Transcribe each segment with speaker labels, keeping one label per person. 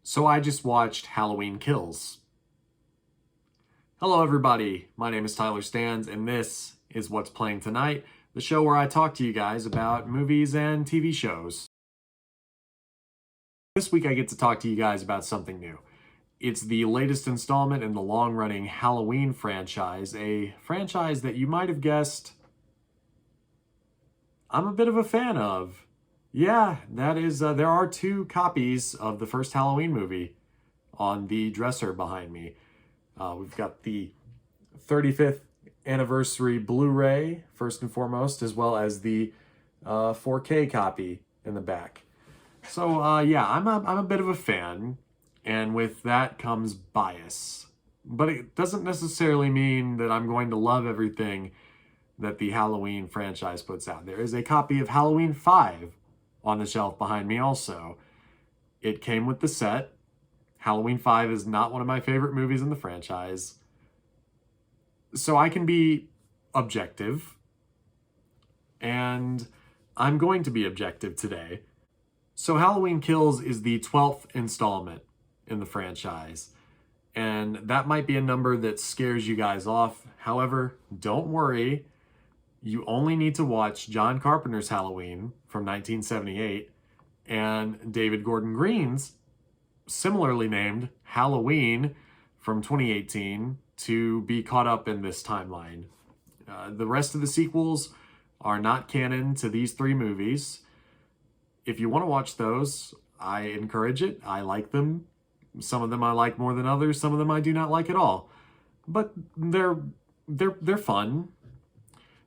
Speaker 1: So I just watched Halloween Kills. Hello everybody, my name is Tyler Stans and this is What's Playing Tonight, the show where I talk to you guys about movies and TV shows. This week I get to talk to you guys about something new. It's the latest installment in the long-running Halloween franchise, a franchise that you might have guessed I'm a bit of a fan of. Yeah, that is, there are 2 copies of the first Halloween movie on the dresser behind me. We've got the 35th anniversary Blu-ray, first and foremost, as well as the 4K copy in the back. So, yeah, I'm a bit of a fan, and with that comes bias. But it doesn't necessarily mean that I'm going to love everything that the Halloween franchise puts out. There is a copy of Halloween 5 on the shelf behind me also. It came with the set. Halloween 5 is not one of my favorite movies in the franchise. So I can be objective. And I'm going to be objective today. So Halloween Kills is the 12th installment in the franchise. And that might be a number that scares you guys off. However, don't worry. You only need to watch John Carpenter's Halloween from 1978 and David Gordon Green's similarly named Halloween from 2018 to be caught up in this timeline. The rest of the sequels are not canon to these 3 movies. If you want to watch those, I encourage it. I like them. Some of them I like more than others. Some of them I do not like at all. But they're fun.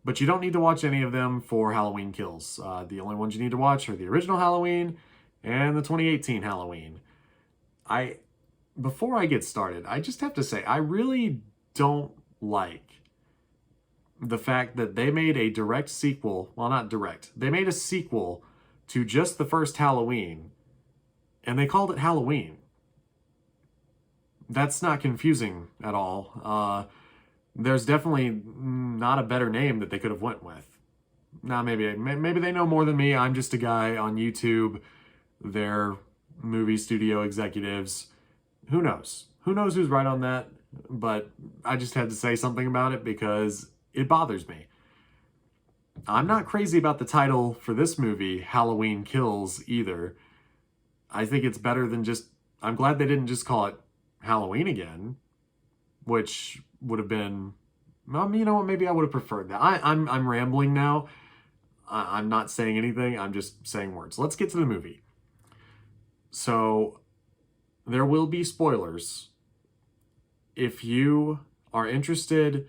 Speaker 1: But you don't need to watch any of them for Halloween Kills. The only ones you need to watch are the original Halloween and the 2018 Halloween. Before I get started, I just have to say, I really don't like the fact that they made a direct sequel. Well, not direct. They made a sequel to just the first Halloween, and they called it Halloween. That's not confusing at all. There's definitely not a better name that they could have went with. Now, maybe they know more than me. I'm just a guy on YouTube. They're movie studio executives. Who knows? Who knows who's right on that? But I just had to say something about it because it bothers me. I'm not crazy about the title for this movie, Halloween Kills, either. I think it's better than just... I'm glad they didn't just call it Halloween again, which would have been... you know what? Maybe I would have preferred that. I'm rambling now. I'm not saying anything. I'm just saying words. Let's get to the movie. So, there will be spoilers. If you are interested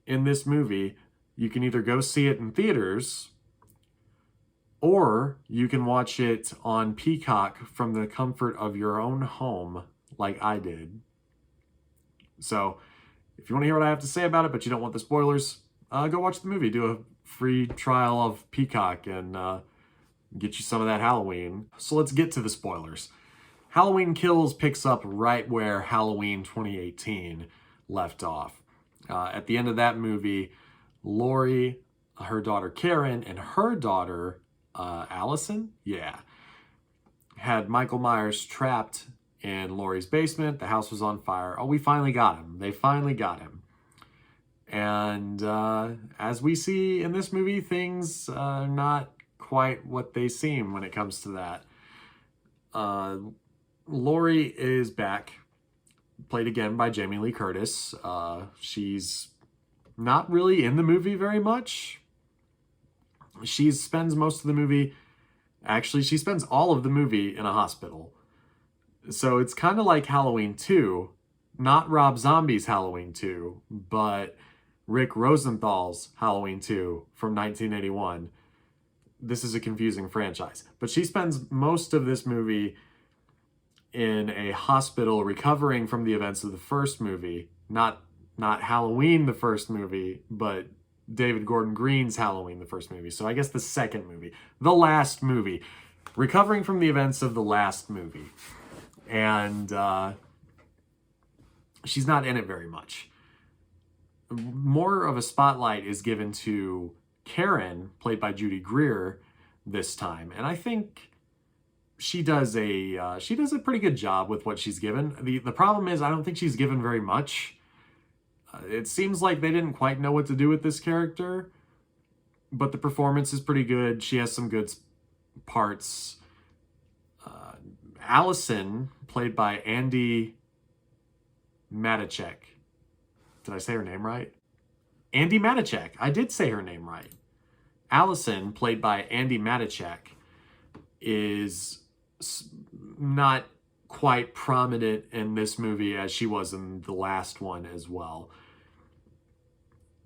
Speaker 1: in this movie, you can either go see it in theaters, or you can watch it on Peacock from the comfort of your own home, like I did. So, if you want to hear what I have to say about it, but you don't want the spoilers, go watch the movie. Do a free trial of Peacock and get you some of that Halloween. So let's get to the spoilers. Halloween Kills picks up right where Halloween 2018 left off. At the end of that movie, Laurie, her daughter Karen, and her daughter Allison, had Michael Myers trapped in Laurie's basement. The house was on fire. Oh, we finally got him. They finally got him. And as we see in this movie, things are not quite what they seem when it comes to that. Laurie is back, played again by Jamie Lee Curtis. She's not really in the movie very much. She spends most of the movie... Actually, she spends all of the movie in a hospital. So it's kind of like Halloween 2, not Rob Zombie's Halloween 2, but Rick Rosenthal's Halloween 2 from 1981. This is a confusing franchise. But she spends most of this movie in a hospital recovering from the events of the first movie. Not Halloween, the first movie, but David Gordon Green's Halloween, the first movie. So I guess the second movie. The last movie. Recovering from the events of the last movie. And she's not in it very much. More of a spotlight is given to Karen, played by Judy Greer, this time. And I think she does a pretty good job with what she's given. The problem is I don't think she's given very much. It seems like they didn't quite know what to do with this character, but the performance is pretty good. She has some good parts. Allison, played by Andy Matichak. Did I say her name right? Andy Matichak. I did say her name right. Allison, played by Andy Matichak, is not quite prominent in this movie as she was in the last one as well.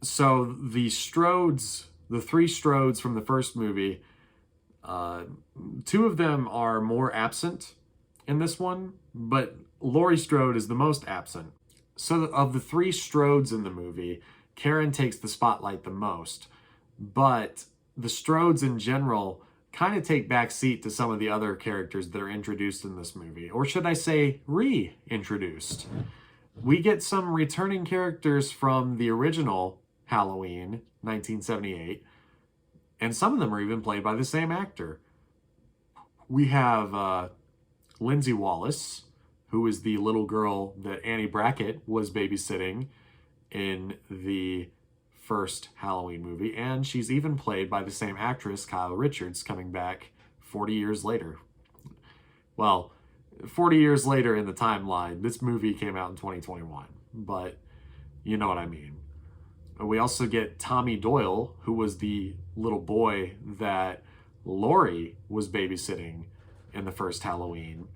Speaker 1: So the Strodes, the three Strodes from the first movie, two of them are more absent in this one, but Laurie Strode is the most absent. So of the three Strodes in the movie, Karen takes the spotlight the most, but the Strodes in general kind of take back seat to some of the other characters that are introduced in this movie, or should I say reintroduced. We get some returning characters from the original Halloween, 1978, and some of them are even played by the same actor. We have Lindsay Wallace, who is the little girl that Annie Brackett was babysitting in the first Halloween movie, and she's even played by the same actress, Kyle Richards, coming back 40 years later. Well, 40 years later in the timeline. This movie came out in 2021, but you know what I mean. We also get Tommy Doyle, who was the little boy that Laurie was babysitting in the first Halloween.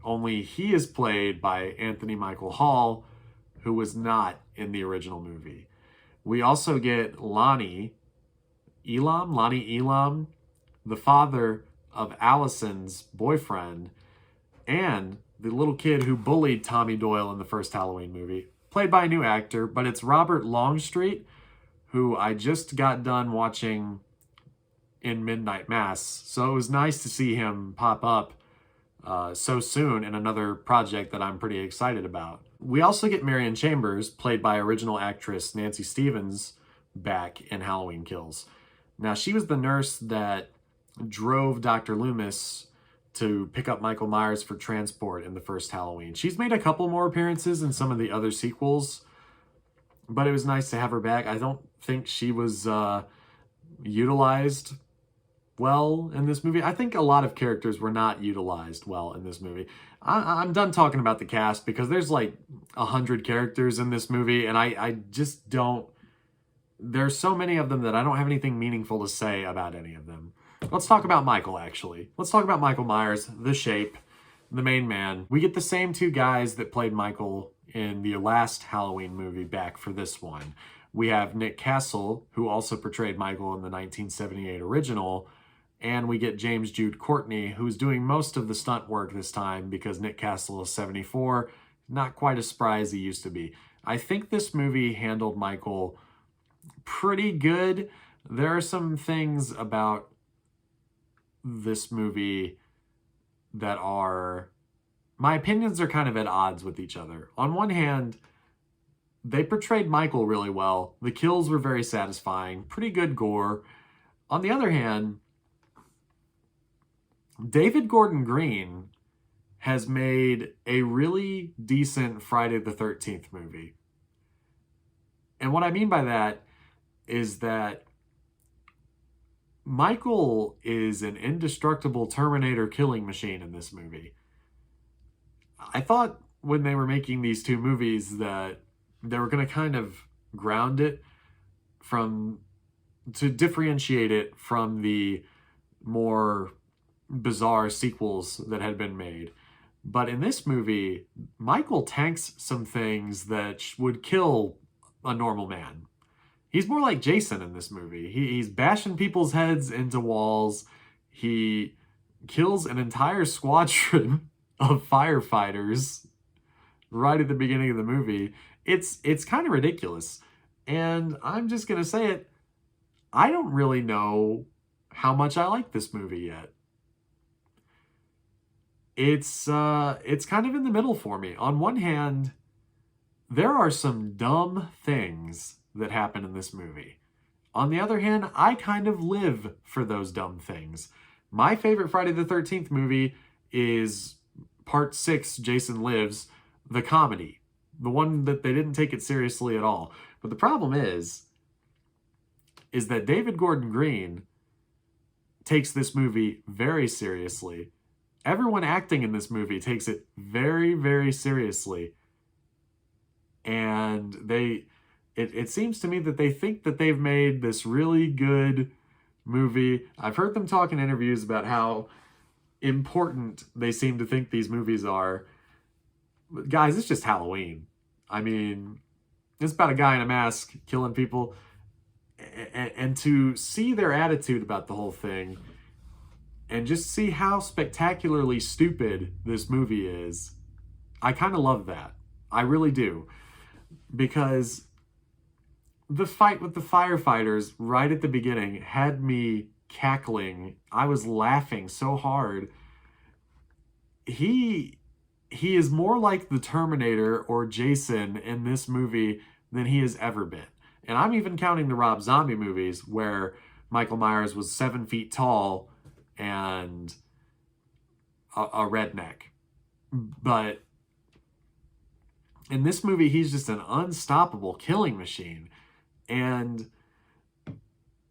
Speaker 1: Only he is played by Anthony Michael Hall, who was not in the original movie. We also get Lonnie Elam, the father of Allison's boyfriend, and the little kid who bullied Tommy Doyle in the first Halloween movie, played by a new actor, but it's Robert Longstreet, who I just got done watching in Midnight Mass. So it was nice to see him pop up so soon in another project that I'm pretty excited about. We also get Marion Chambers, played by original actress Nancy Stevens, back in Halloween Kills. Now, she was the nurse that drove Dr. Loomis to pick up Michael Myers for transport in the first Halloween. She's made a couple more appearances in some of the other sequels, but it was nice to have her back. I don't think she was utilized well in this movie. I think a lot of characters were not utilized well in this movie. I'm done talking about the cast because there's like 100 characters in this movie, and I just don't... There's so many of them that I don't have anything meaningful to say about any of them. Let's talk about Michael, actually. Let's talk about Michael Myers, the Shape, the main man. We get the same two guys that played Michael in the last Halloween movie back for this one. We have Nick Castle, who also portrayed Michael in the 1978 original, and we get James Jude Courtney, who's doing most of the stunt work this time because Nick Castle is 74, not quite as spry as he used to be. I think this movie handled Michael pretty good. There are some things about this movie that are... my opinions are kind of at odds with each other. On one hand, they portrayed Michael really well. The kills were very satisfying, pretty good gore. On the other hand, David Gordon Green has made a really decent Friday the 13th movie. And what I mean by that is that Michael is an indestructible Terminator killing machine in this movie. I thought when they were making these two movies that they were going to kind of ground it to differentiate it from the more bizarre sequels that had been made. But in this movie, Michael tanks some things that would kill a normal man. He's more like Jason in this movie. He's bashing people's heads into walls. He kills an entire squadron of firefighters right at the beginning of the movie. It's kind of ridiculous. And I'm just going to say it, I don't really know how much I like this movie yet. It's kind of in the middle for me. On one hand, there are some dumb things that happen in this movie. On the other hand, I kind of live for those dumb things. My favorite Friday the 13th movie is part 6, Jason Lives, the comedy. The one that they didn't take it seriously at all. But the problem is that David Gordon Green takes this movie very seriously. Everyone acting in this movie takes it very, very seriously. And it seems to me that they think that they've made this really good movie. I've heard them talk in interviews about how important they seem to think these movies are. But guys, it's just Halloween. I mean, it's about a guy in a mask killing people. And to see their attitude about the whole thing and just see how spectacularly stupid this movie is, I kind of love that. I really do. Because the fight with the firefighters right at the beginning had me cackling. I was laughing so hard. He is more like the Terminator or Jason in this movie than he has ever been. And I'm even counting the Rob Zombie movies where Michael Myers was 7 feet tall and a redneck. But in this movie, he's just an unstoppable killing machine. And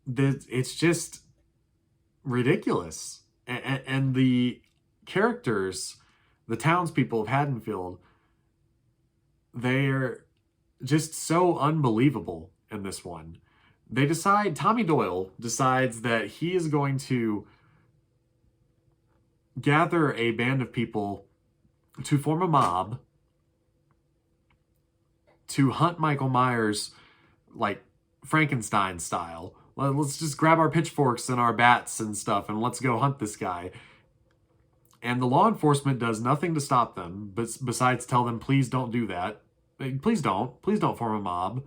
Speaker 1: it's just ridiculous. And the characters, the townspeople of Haddonfield, they're just so unbelievable in this one. Tommy Doyle decides that he is going to gather a band of people to form a mob to hunt Michael Myers like Frankenstein style. Let's just grab our pitchforks and our bats and stuff and let's go hunt this guy. And the law enforcement does nothing to stop them, besides tell them, please don't do that. Please don't form a mob.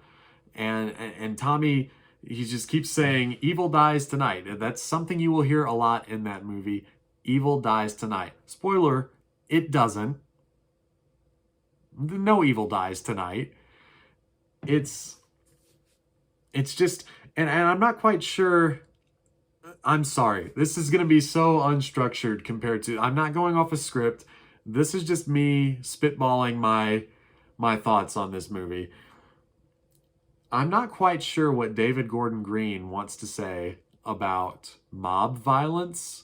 Speaker 1: And Tommy, he just keeps saying, evil dies tonight. That's something you will hear a lot in that movie. Evil dies tonight. Spoiler, it doesn't. No evil dies tonight. It's just, and I'm not quite sure. I'm sorry. This is going to be so unstructured compared to, I'm not going off a script. This is just me spitballing my thoughts on this movie. I'm not quite sure what David Gordon Green wants to say about mob violence,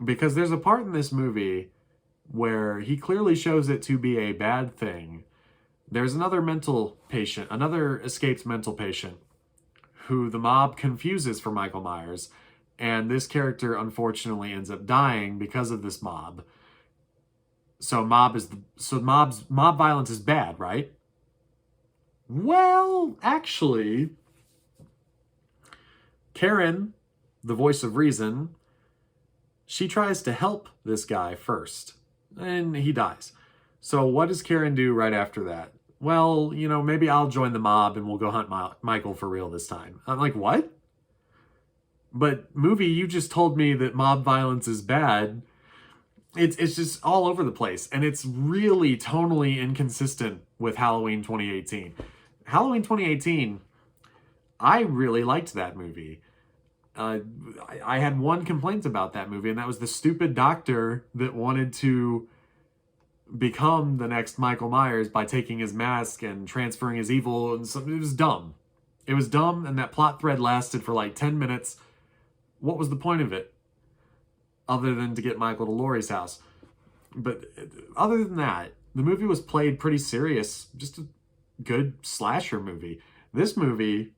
Speaker 1: because there's a part in this movie where he clearly shows it to be a bad thing. There's another escaped mental patient who the mob confuses for Michael Myers, and this character unfortunately ends up dying because of this mob. So mob violence is bad, right? Well, actually, Karen, the voice of reason, she tries to help this guy first, and he dies. So what does Karen do right after that? Well, maybe I'll join the mob and we'll go hunt Michael for real this time. I'm like, what? But movie, you just told me that mob violence is bad. It's just all over the place. And it's really tonally inconsistent with Halloween 2018. Halloween 2018, I really liked that movie. I had one complaint about that movie, and that was the stupid doctor that wanted to become the next Michael Myers by taking his mask and transferring his evil. And it was dumb. It was dumb, and that plot thread lasted for like 10 minutes. What was the point of it? Other than to get Michael to Laurie's house. But other than that, the movie was played pretty serious. Just a good slasher movie. This movie,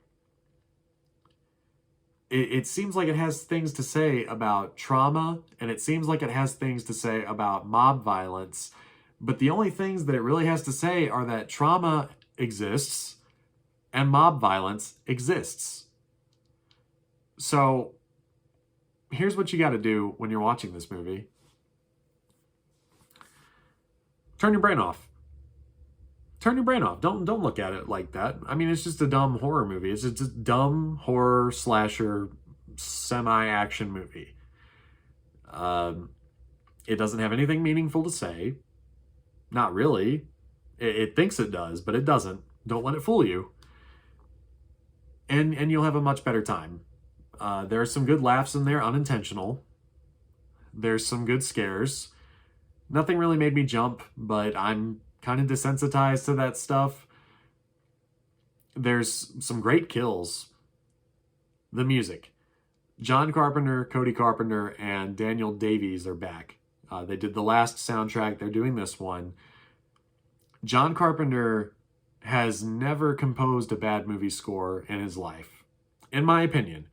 Speaker 1: it seems like it has things to say about trauma, and it seems like it has things to say about mob violence. But the only things that it really has to say are that trauma exists and mob violence exists. So here's what you got to do when you're watching this movie. Turn your brain off. Turn your brain off. Don't look at it like that. I mean, it's just a dumb horror movie. It's just a dumb horror slasher semi-action movie. It doesn't have anything meaningful to say. Not really. It thinks it does, but it doesn't. Don't let it fool you. And you'll have a much better time. There are some good laughs in there, unintentional. There's some good scares. Nothing really made me jump, but I'm kind of desensitized to that stuff. There's some great kills. The music. John Carpenter, Cody Carpenter, and Daniel Davies are back. They did the last soundtrack. They're doing this one. John Carpenter has never composed a bad movie score in his life, in my opinion.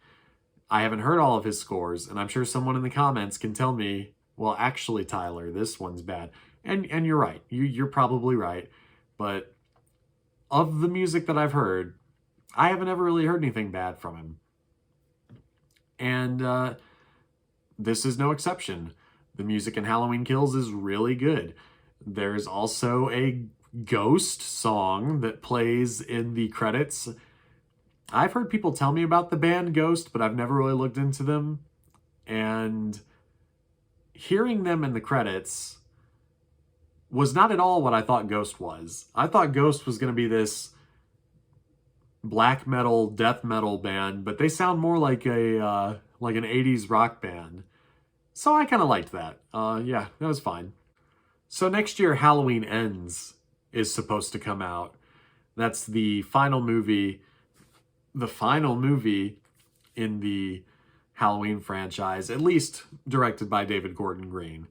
Speaker 1: I haven't heard all of his scores, and I'm sure someone in the comments can tell me, well, actually, Tyler, this one's bad. And you're right. You're probably right. But of the music that I've heard, I haven't ever really heard anything bad from him. And this is no exception. The music in Halloween Kills is really good. There's also a ghost song that plays in the credits. I've heard people tell me about the band Ghost, but I've never really looked into them. And hearing them in the credits was not at all what I thought Ghost was. I thought Ghost was going to be this black metal, death metal band, but they sound more like a like an 80s rock band. So I kind of liked that. Yeah, that was fine. So next year, Halloween Ends is supposed to come out. That's the final movie in the Halloween franchise, at least directed by David Gordon Green.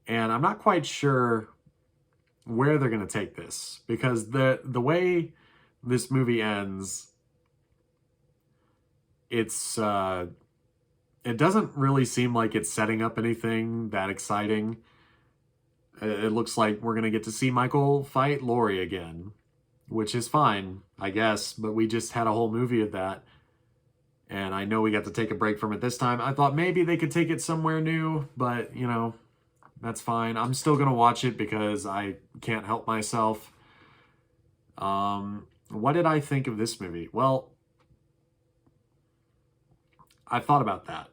Speaker 1: And I'm not quite sure where they're going to take this, because the way this movie ends, it doesn't really seem like it's setting up anything that exciting. It looks like we're going to get to see Michael fight Laurie again, which is fine, I guess, but we just had a whole movie of that. And I know we got to take a break from it this time. I thought maybe they could take it somewhere new, but, you know, that's fine. I'm still going to watch it because I can't help myself. What did I think of this movie? Well, I thought about that.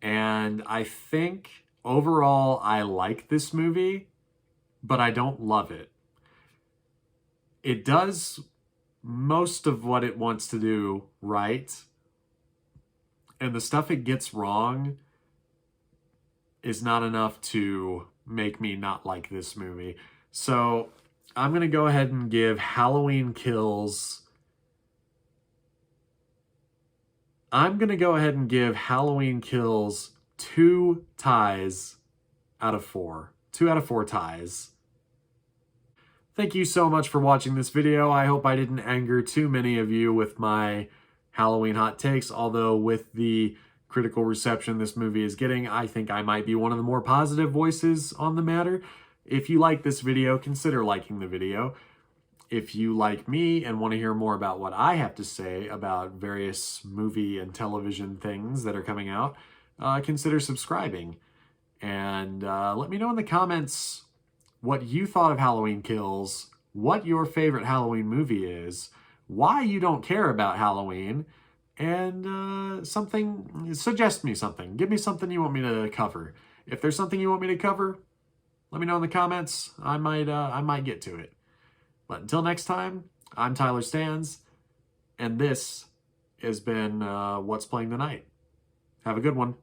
Speaker 1: And I think overall I like this movie, but I don't love it. It does most of what it wants to do right. And the stuff it gets wrong is not enough to make me not like this movie. So I'm going to go ahead and give Halloween Kills... I'm going to go ahead and give Halloween Kills 2 ties out of 4. 2 out of 4 ties. Thank you so much for watching this video. I hope I didn't anger too many of you with my Halloween hot takes, although with the critical reception this movie is getting, I think I might be one of the more positive voices on the matter. If you like this video, consider liking the video. If you like me and want to hear more about what I have to say about various movie and television things that are coming out, consider subscribing. And let me know in the comments what you thought of Halloween Kills, what your favorite Halloween movie is, why you don't care about Halloween, and suggest me something. Give me something you want me to cover. If there's something you want me to cover, let me know in the comments. I might get to it. But until next time, I'm Tyler Stans, and this has been What's Playing Tonight. Have a good one.